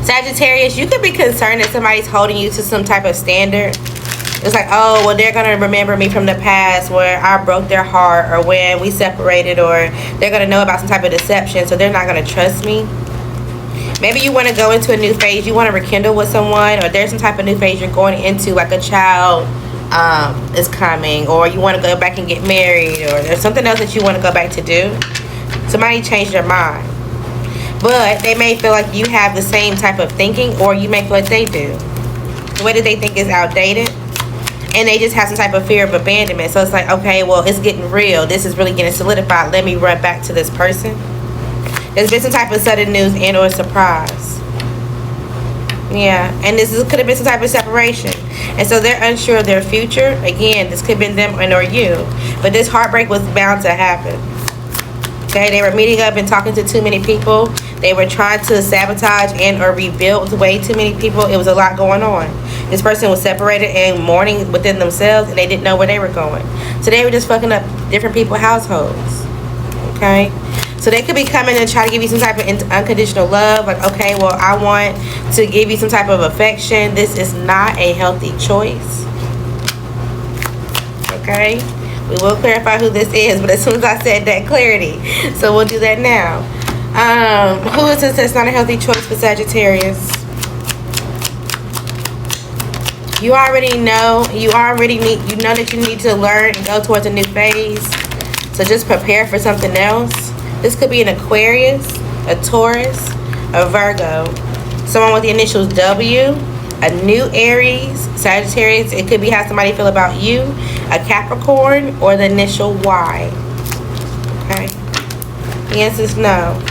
Sagittarius, you could be concerned that somebody's holding you to some type of standard. It's like, oh, well, they're going to remember me from the past where I broke their heart or when we separated, or they're going to know about some type of deception, so they're not going to trust me. Maybe you want to go into a new phase. You want to rekindle with someone, or there's some type of new phase you're going into, like a child is coming, or you want to go back and get married, or there's something else that you want to go back to do. Somebody changed their mind. But they may feel like you have the same type of thinking, or you may feel like they do. The way that they think is outdated. And they just have some type of fear of abandonment. So it's like, okay, well, it's getting real. This is really getting solidified. Let me run back to this person. There's been some type of sudden news and or surprise. Yeah. And could have been some type of separation. And so they're unsure of their future. Again, this could have been them and or you. But this heartbreak was bound to happen. Okay, they were meeting up and talking to too many people. They were trying to sabotage and or rebuild way too many people. It was a lot going on. This person was separated and mourning within themselves, and they didn't know where they were going. So they were just fucking up different people's households. Okay? So they could be coming and try to give you some type of unconditional love. Like, okay, well, I want to give you some type of affection. This is not a healthy choice. Okay? We will clarify who this is, but as soon as I said that, clarity. So we'll do that now. Who is this that's not a healthy choice for Sagittarius? You already know. You know that you need to learn and go towards a new phase. So just prepare for something else. This could be an Aquarius, a Taurus, a Virgo, someone with the initials W, a new Aries, Sagittarius. It could be how somebody feel about you, a Capricorn, or the initial Y. Okay. The answer is no.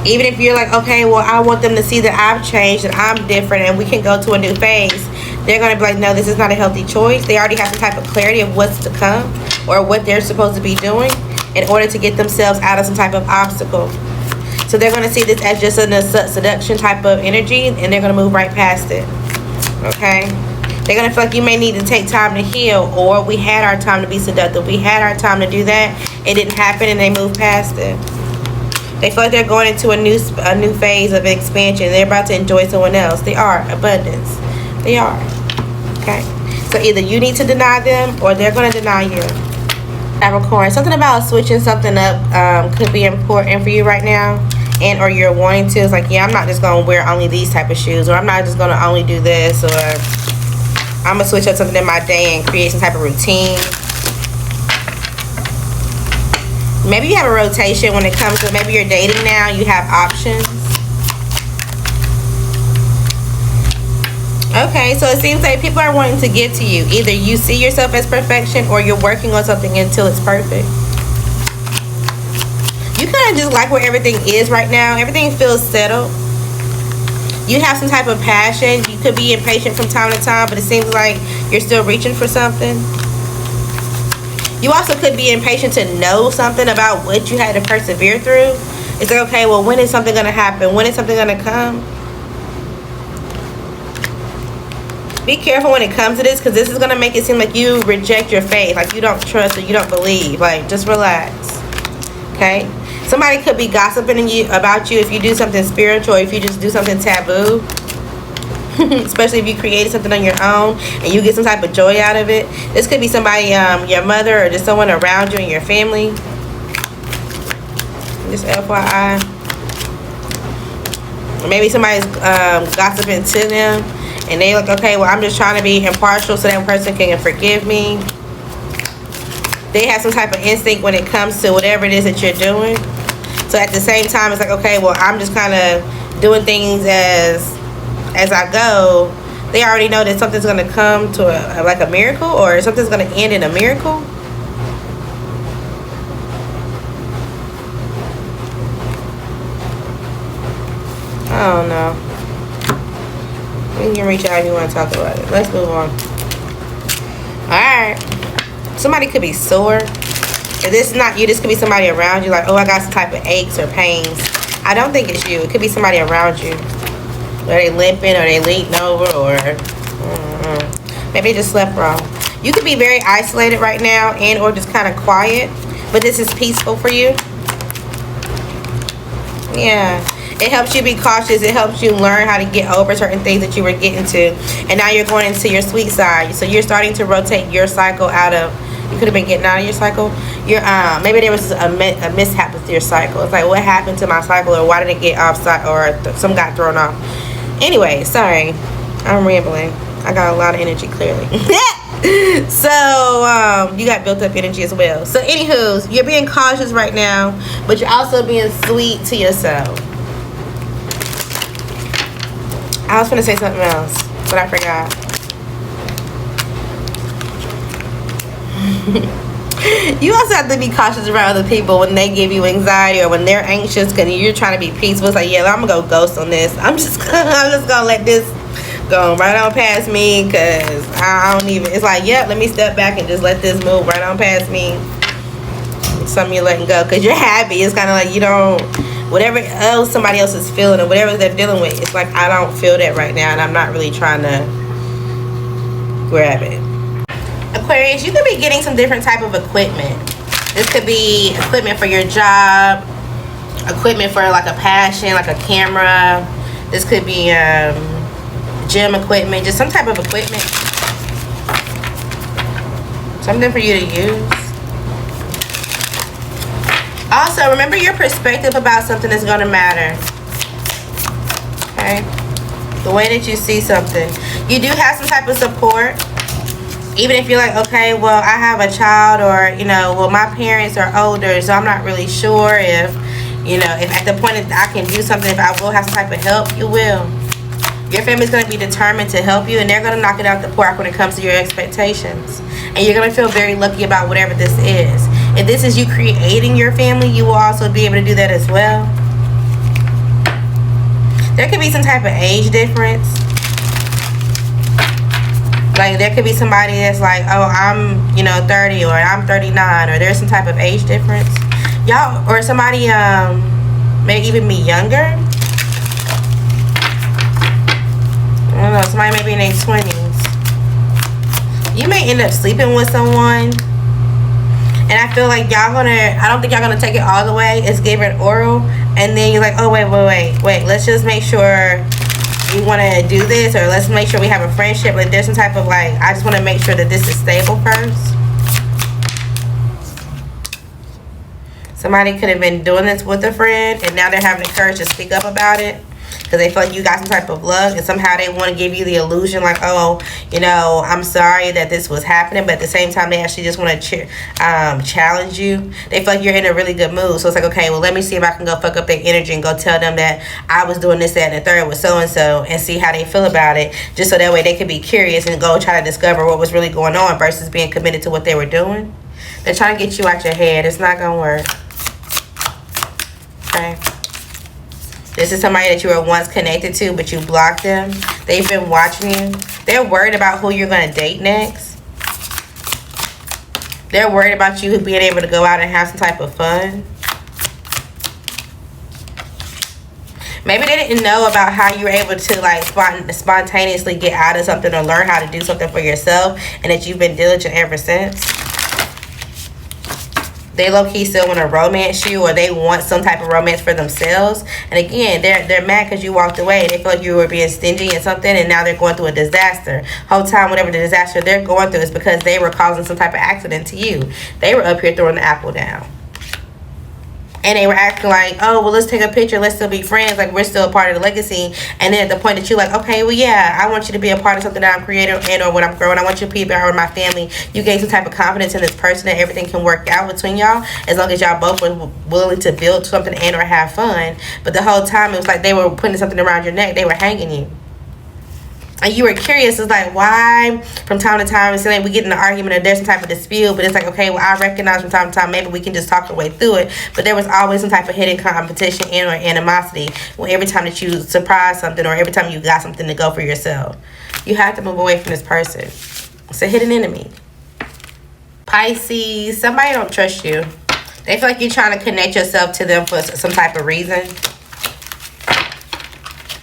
Even if you're like, okay, well, I want them to see that I've changed and I'm different and we can go to a new phase, they're going to be like, no, this is not a healthy choice. They already have some type of clarity of what's to come or what they're supposed to be doing in order to get themselves out of some type of obstacle. So they're going to see this as just a seduction type of energy, and they're going to move right past it. Okay? They're going to feel like you may need to take time to heal, or we had our time to be seductive. We had our time to do that. It didn't happen, and they moved past it. They feel like they're going into a new phase of expansion. They're about to enjoy someone else. They are. Abundance. They are. Okay? So either you need to deny them, or they're going to deny you. Capricorn, something about switching something up could be important for you right now, and or you're wanting to. It's like, yeah, I'm not just going to wear only these type of shoes, or I'm not just going to only do this, or I'm going to switch up something in my day and create some type of routine. Maybe you have a rotation when it comes to, maybe you're dating now, you have options. Okay, so it seems like people are wanting to give to you. Either you see yourself as perfection, or you're working on something until it's perfect. You kind of just like where everything is right now. Everything feels settled. You have some type of passion. You could be impatient from time to time, but it seems like you're still reaching for something. You also could be impatient to know something about what you had to persevere through. It's like, okay, well, when is something going to happen? When is something going to come? Be careful when it comes to this, because this is going to make it seem like you reject your faith, like you don't trust or you don't believe. Like, just relax. Okay? Somebody could be gossiping about you if you do something spiritual, or if you just do something taboo. Especially if you created something on your own and you get some type of joy out of it. This could be somebody, your mother, or just someone around you in your family. Just FYI. Or maybe somebody's gossiping to them, and they like, okay, well, I'm just trying to be impartial so that person can forgive me. They have some type of instinct when it comes to whatever it is that you're doing. So at the same time, it's like, okay, well, I'm just kind of doing things as I go. They already know that something's going to come to like a miracle, or something's going to end in a miracle. I don't know. You can reach out if you want to talk about it. Let's move on. Alright. Somebody could be sore. If this is not you, this could be somebody around you. Like, oh, I got some type of aches or pains. I don't think it's you. It could be somebody around you. Are they limping, or they leaning over, or maybe they just slept wrong. You could be very isolated right now, and or just kind of quiet, but this is peaceful for you. Yeah. It helps you be cautious. It helps you learn how to get over certain things that you were getting to. And now you're going into your sweet side. So you're starting to rotate your cycle out of, you could have been getting out of your cycle. You're maybe there was a mishap with your cycle. It's like, what happened to my cycle, or why did it get off cycle, or some got thrown off. Anyway, sorry, I'm rambling. I got a lot of energy, clearly. So you got built up energy as well. So anywho, you're being cautious right now, but you're also being sweet to yourself. I was gonna say something else, but I forgot. You also have to be cautious around other people when they give you anxiety or when they're anxious because you're trying to be peaceful. It's like, yeah, I'm gonna go ghost on this. I'm just gonna let this go right on past me because I don't even. It's like, yep, let me step back and just let this move right on past me. Something you're letting go because you're happy. It's kind of like you don't. Whatever else somebody else is feeling or whatever they're dealing with, it's like I don't feel that right now, and I'm not really trying to grab it. Aquarius, you could be getting some different type of equipment. This could be equipment for your job, equipment for like a passion, like a camera. This could be gym equipment, just some type of equipment. Something for you to use. Also, remember your perspective about something is going to matter. Okay? The way that you see something. You do have some type of support. Even if you're like, okay, well, I have a child, or, you know, well, my parents are older, so I'm not really sure if, you know, if at the point that I can do something, if I will have some type of help, you will. Your family's going to be determined to help you, and they're going to knock it out the park when it comes to your expectations. And you're going to feel very lucky about whatever this is. If this is you creating your family, you will also be able to do that as well. There could be some type of age difference. Like, there could be somebody that's like, oh, I'm, you know, 30, or I'm 39, or there's some type of age difference. Y'all, or somebody, may even be younger. I don't know, somebody may be in their 20s. You may end up sleeping with someone. And I feel like y'all gonna, I don't think y'all gonna take it all the way. It's giving oral. And then you're like, oh, wait. Let's just make sure we want to do this, or let's make sure we have a friendship. Like, there's some type of like, I just want to make sure that this is stable first. Somebody could have been doing this with a friend, and now they're having the courage to speak up about it because they feel like you got some type of love, and somehow they want to give you the illusion like, oh, you know, I'm sorry that this was happening, but at the same time they actually just want to challenge you. They feel like you're in a really good mood, so it's like, okay, well, let me see if I can go fuck up their energy and go tell them that I was doing this, that, and the third with so and so, and see how they feel about it, just so that way they could be curious and go try to discover what was really going on versus being committed to what they were doing. They're trying to get you out your head. It's not gonna work. Okay. This is somebody that you were once connected to, but you blocked them. They've been watching you. They're worried about who you're going to date next. They're worried about you being able to go out and have some type of fun. Maybe they didn't know about how you were able to like spontaneously get out of something or learn how to do something for yourself, and that you've been diligent ever since. They low-key still want to romance you, or they want some type of romance for themselves. And again, they're mad because you walked away. They feel like you were being stingy and something, and now they're going through a disaster. Whole time, whatever the disaster they're going through is because they were causing some type of accident to you. They were up here throwing the apple down. And they were acting like, oh, well, let's take a picture. Let's still be friends. Like, we're still a part of the legacy. And then at the point that you're like, okay, well, yeah, I want you to be a part of something that I'm creating and or what I'm growing. I want you to be a part of my family. You gain some type of confidence in this person that everything can work out between y'all as long as y'all both were willing to build something and or have fun. But the whole time, it was like they were putting something around your neck. They were hanging you. And you were curious. It's like, why from time to time it's like we get in an argument or there's some type of dispute, but it's like, okay, well, I recognize from time to time maybe we can just talk our way through it. But there was always some type of hidden competition and or animosity when every time that you surprised something or every time you got something to go for yourself. You have to move away from this person. It's a hidden enemy. Pisces, somebody don't trust you. They feel like you're trying to connect yourself to them for some type of reason.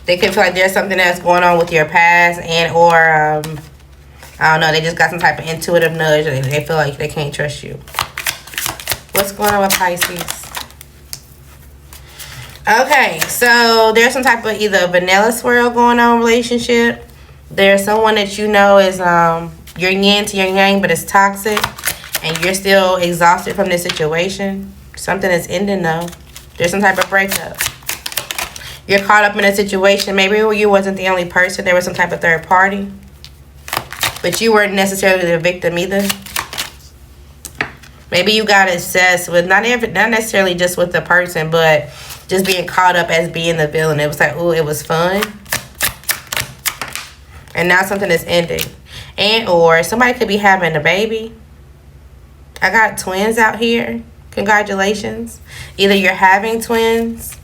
They could feel like there's something that's going on with your past and or, I don't know, they just got some type of intuitive nudge. They feel like they can't trust you. What's going on with Pisces? Okay, so there's some type of either vanilla swirl going on relationship. There's someone that you know is your yin to your yang, but it's toxic, and you're still exhausted from this situation. Something is ending though. There's some type of breakup. You're caught up in a situation. Maybe you wasn't the only person. There was some type of third party, but you weren't necessarily the victim either. Maybe you got obsessed with not necessarily just with the person, but just being caught up as being the villain. It was like, ooh, it was fun. And now something is ending. And or somebody could be having a baby. I got twins out here. Congratulations. Either you're having twins.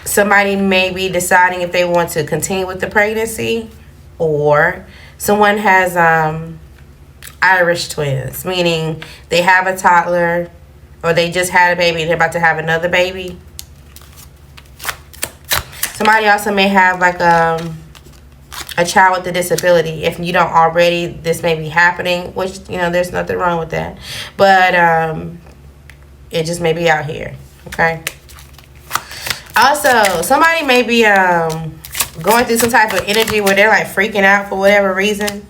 Somebody may be deciding if they want to continue with the pregnancy. Or someone has Irish twins. Meaning they have a toddler. Or they just had a baby and they're about to have another baby. Somebody also may have like a child with a disability. If you don't already, this may be happening, which, you know, there's nothing wrong with that. But it just may be out here, okay? Also, somebody may be going through some type of energy where they're like freaking out for whatever reason.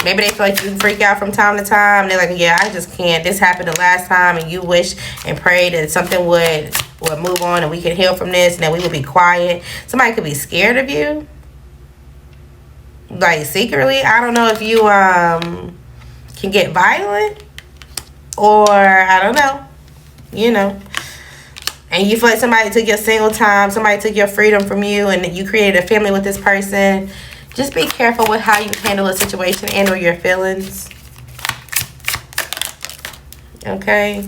Maybe they feel like you freak out from time to time. They're like, yeah, I just can't. This happened the last time, and you wish and pray that something would move on and we can heal from this and that we would be quiet. Somebody could be scared of you. Like, secretly. I don't know if you can get violent. Or, I don't know. You know. And you feel like somebody took your single time. Somebody took your freedom from you, and you created a family with this person. Just be careful with how you handle a situation and or your feelings. Okay?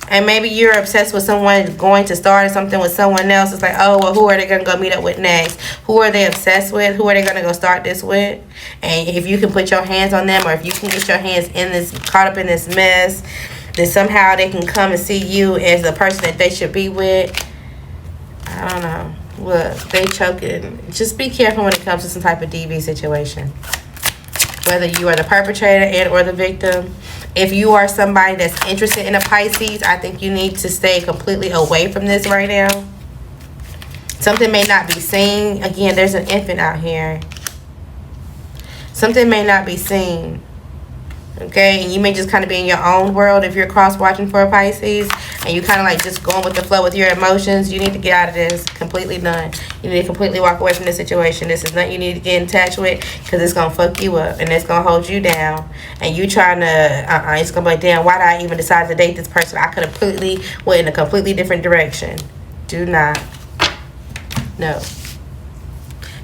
And maybe you're obsessed with someone going to start something with someone else. It's like, oh, well, who are they going to go meet up with next? Who are they obsessed with? Who are they going to go start this with? And if you can put your hands on them, or if you can get your hands in this, caught up in this mess, then somehow they can come and see you as the person that they should be with. I don't know. Look, they choking. Just be careful when it comes to some type of DV situation. Whether you are the perpetrator and or the victim. If you are somebody that's interested in a Pisces, I think you need to stay completely away from this right now. Something may not be seen. Again, there's an infant out here. Something may not be seen. Okay, and you may just kind of be in your own world if you're cross-watching for a Pisces, and you kind of like just going with the flow with your emotions. You need to get out of this. Completely done. You need to completely walk away from this situation. This is nothing you need to get in touch with, because it's going to fuck you up, and it's going to hold you down. And you trying to, it's going to be like, damn, why did I even decide to date this person? I could have completely went in a completely different direction. Do not. No.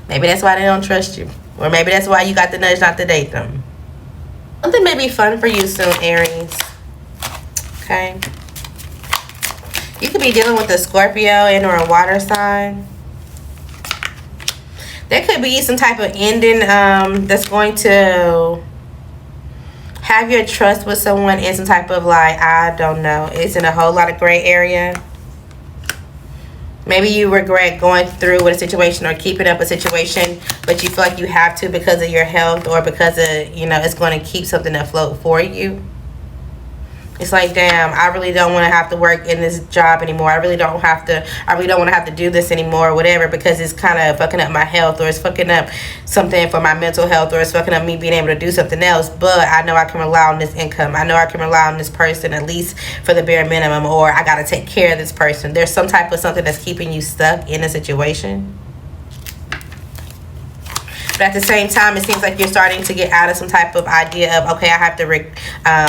Maybe that's why they don't trust you. Or maybe that's why you got the nudge not to date them. Something may be fun for you soon, Aries. Okay. You could be dealing with a Scorpio and or a water sign. There could be some type of ending that's going to have your trust with someone in some type of like, I don't know. It's in a whole lot of gray area. Maybe you regret going through with a situation or keeping up a situation, but you feel like you have to because of your health or because of, you know, it's going to keep something afloat for you. It's like, damn, I really don't want to have to work in this job anymore. I really don't want to have to do this anymore or whatever, because it's kind of fucking up my health, or it's fucking up something for my mental health, or it's fucking up me being able to do something else. But I know I can rely on this income. I know I can rely on this person at least for the bare minimum, or I got to take care of this person. There's some type of something that's keeping you stuck in a situation. But at the same time, it seems like you're starting to get out of some type of idea of, okay, I have to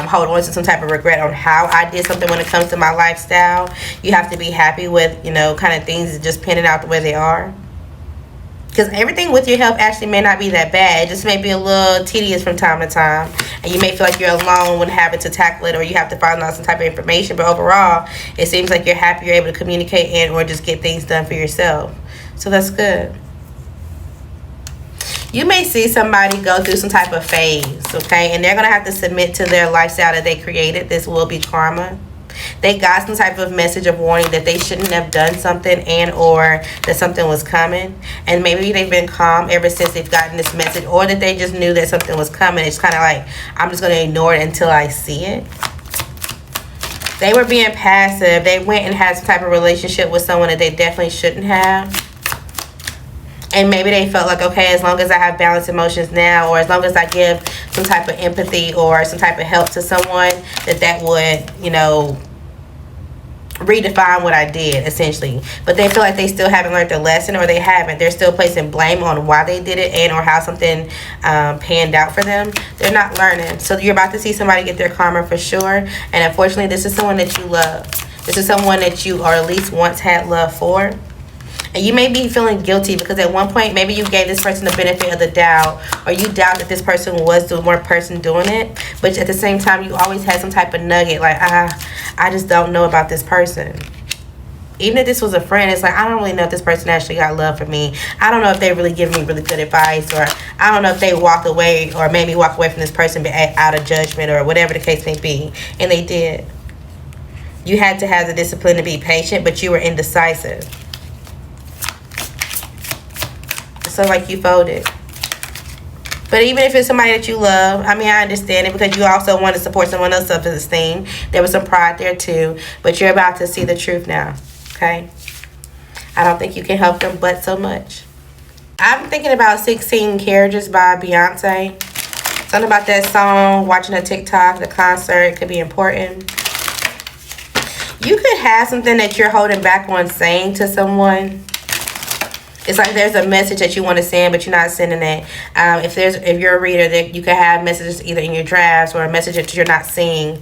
hold on to some type of regret on how I did something when it comes to my lifestyle. You have to be happy with, you know, kind of things just pinning out the way they are. Because everything with your health actually may not be that bad. It just may be a little tedious from time to time. And you may feel like you're alone when having to tackle it, or you have to find out some type of information. But overall, it seems like you're happy you're able to communicate and or just get things done for yourself. So that's good. You may see somebody go through some type of phase, okay? And they're going to have to submit to their lifestyle that they created. This will be karma. They got some type of message of warning that they shouldn't have done something and or that something was coming. And maybe they've been calm ever since they've gotten this message, or that they just knew that something was coming. It's kind of like, I'm just going to ignore it until I see it. They were being passive. They went and had some type of relationship with someone that they definitely shouldn't have. And maybe they felt like, okay, as long as I have balanced emotions now, or as long as I give some type of empathy or some type of help to someone, that would, you know, redefine what I did, essentially. But they feel like they still haven't learned the lesson, or they haven't. They're still placing blame on why they did it and or how something panned out for them. They're not learning. So you're about to see somebody get their karma for sure. And unfortunately, this is someone that you love. This is someone that you, or at least once had love for. And you may be feeling guilty because at one point, maybe you gave this person the benefit of the doubt, or you doubt that this person was the one person doing it. But at the same time, you always had some type of nugget, like, I just don't know about this person. Even if this was a friend, it's like, I don't really know if this person actually got love for me. I don't know if they really give me really good advice, or I don't know if they walked away or made me walk away from this person out of judgment, or whatever the case may be. And they did. You had to have the discipline to be patient, but you were indecisive. So like you folded. But even if it's somebody that you love, I mean, I understand it, because you also want to support someone else's self-esteem. There was some pride there too. But you're about to see the truth now. Okay? I don't think you can help them but so much. I'm thinking about 16 Carriages by Beyonce. Something about that song, watching a TikTok, the concert could be important. You could have something that you're holding back on saying to someone. It's like there's a message that you want to send, but you're not sending it. If you're a reader, that you could have messages either in your drafts or a message that you're not seeing.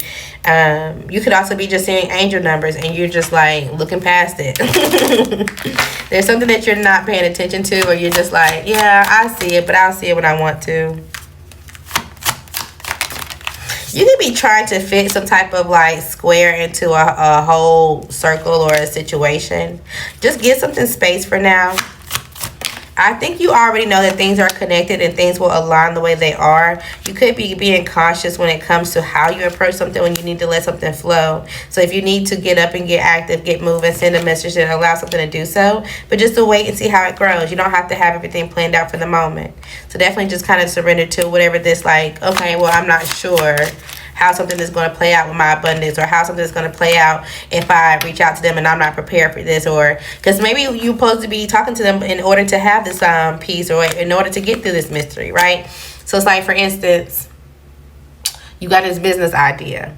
You could also be just seeing angel numbers and you're just like looking past it. There's something that you're not paying attention to, or you're just like, yeah, I see it, but I'll see it when I want to. You could be trying to fit some type of like square into a whole circle or a situation. Just give something space for now. I think you already know that things are connected and things will align the way they are. You could be being cautious when it comes to how you approach something, when you need to let something flow. So if you need to get up and get active, get moving, send a message and allow something to do so. But just to wait and see how it grows. You don't have to have everything planned out for the moment. So definitely just kind of surrender to whatever this, like, okay, well, I'm not sure how something is going to play out with my abundance, or how something is going to play out if I reach out to them and I'm not prepared for this, or because maybe you're supposed to be talking to them in order to have this peace, or in order to get through this mystery, right? So it's like, for instance, you got this business idea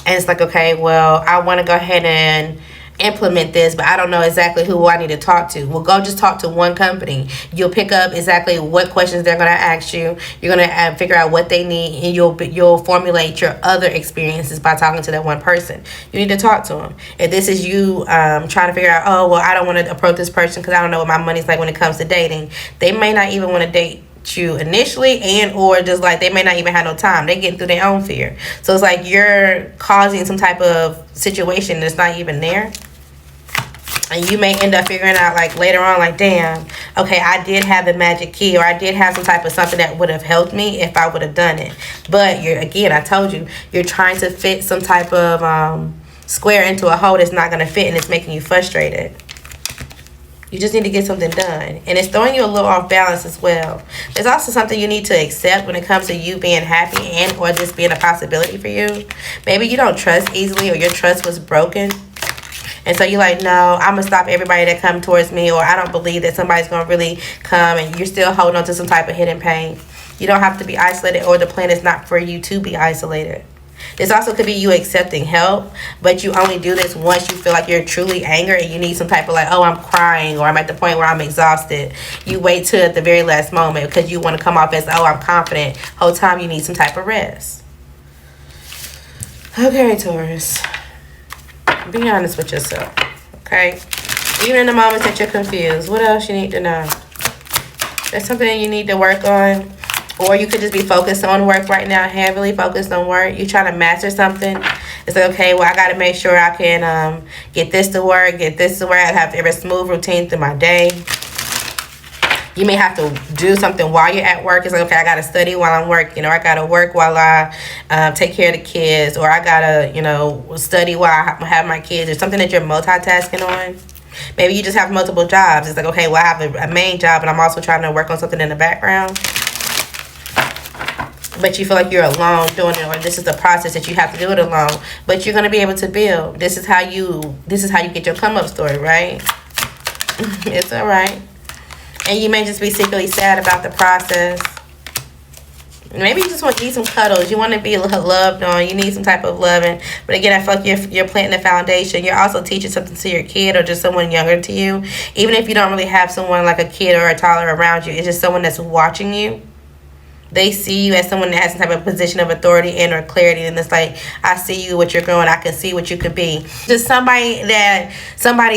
and it's like, okay, well, I want to go ahead and implement this, but I don't know exactly who I need to talk to. Well, go just talk to one company. You'll pick up exactly what questions they're going to ask you. You're going to figure out what they need, and you'll formulate your other experiences by talking to that one person. You need to talk to them. If this is you trying to figure out, oh, well, I don't want to approach this person because I don't know what my money's like when it comes to dating. They may not even want to date you initially, and or just like they may not even have no time. They're getting through their own fear. So it's like you're causing some type of situation that's not even there. And you may end up figuring out like later on, like, damn, okay, I did have the magic key, or I did have some type of something that would have helped me if I would have done it. But again, I told you, you're trying to fit some type of square into a hole that's not going to fit, and it's making you frustrated. You just need to get something done. And it's throwing you a little off balance as well. There's also something you need to accept when it comes to you being happy and or this being a possibility for you. Maybe you don't trust easily, or your trust was broken. And so you're like, no, I'm going to stop everybody that come towards me, or I don't believe that somebody's going to really come, and you're still holding on to some type of hidden pain. You don't have to be isolated, or the plan is not for you to be isolated. This also could be you accepting help, but you only do this once you feel like you're truly angry and you need some type of like, oh, I'm crying, or I'm at the point where I'm exhausted. You wait till at the very last moment because you want to come off as, oh, I'm confident. Whole time you need some type of rest. Okay, Taurus. Be honest with yourself, okay? Even in the moments that you're confused, what else you need to know? There's something you need to work on, or you could just be focused on work right now, heavily focused on work. You're trying to master something. It's like, okay, well, I got to make sure I can get this to work, I have to have a smooth routine through my day. You may have to do something while you're at work. It's like, okay, I got to study while I'm working, or I got to work while I take care of the kids, or I got to, study while I have my kids, or something that you're multitasking on. Maybe you just have multiple jobs. It's like, okay, well, I have a main job, and I'm also trying to work on something in the background. but you feel like you're alone doing it, or this is the process that you have to do it alone. But you're gonna be able to build. This is how you get your come up story, right? It's all right. And you may just be secretly sad about the process. Maybe you just need some cuddles. You want to be loved on. You need some type of loving. But again, I feel like you're planting the foundation. You're also teaching something to your kid or just someone younger to you. Even if you don't really have someone like a kid or a toddler around you, it's just someone that's watching you. They see you as someone that has some type of position of authority and or clarity, and it's like, I see you, what you're growing, I can see what you could be. Just somebody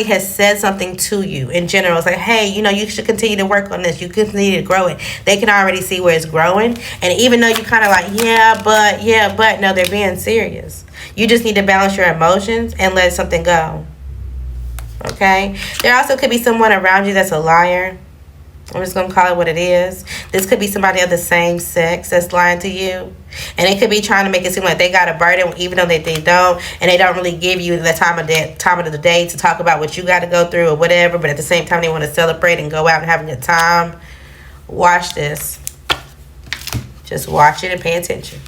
has said something to you in general. It's like, hey, you should continue to work on this. You continue to grow it. They can already see where it's growing. And even though you kind of like, yeah, but, no, they're being serious. You just need to balance your emotions and let something go. Okay? There also could be someone around you that's a liar. I'm just going to call it what it is. This could be somebody of the same sex that's lying to you. And it could be trying to make it seem like they got a burden even though they don't. And they don't really give you the time of the day to talk about what you got to go through or whatever. But at the same time, they want to celebrate and go out and have a good time. Watch this. Just watch it and pay attention.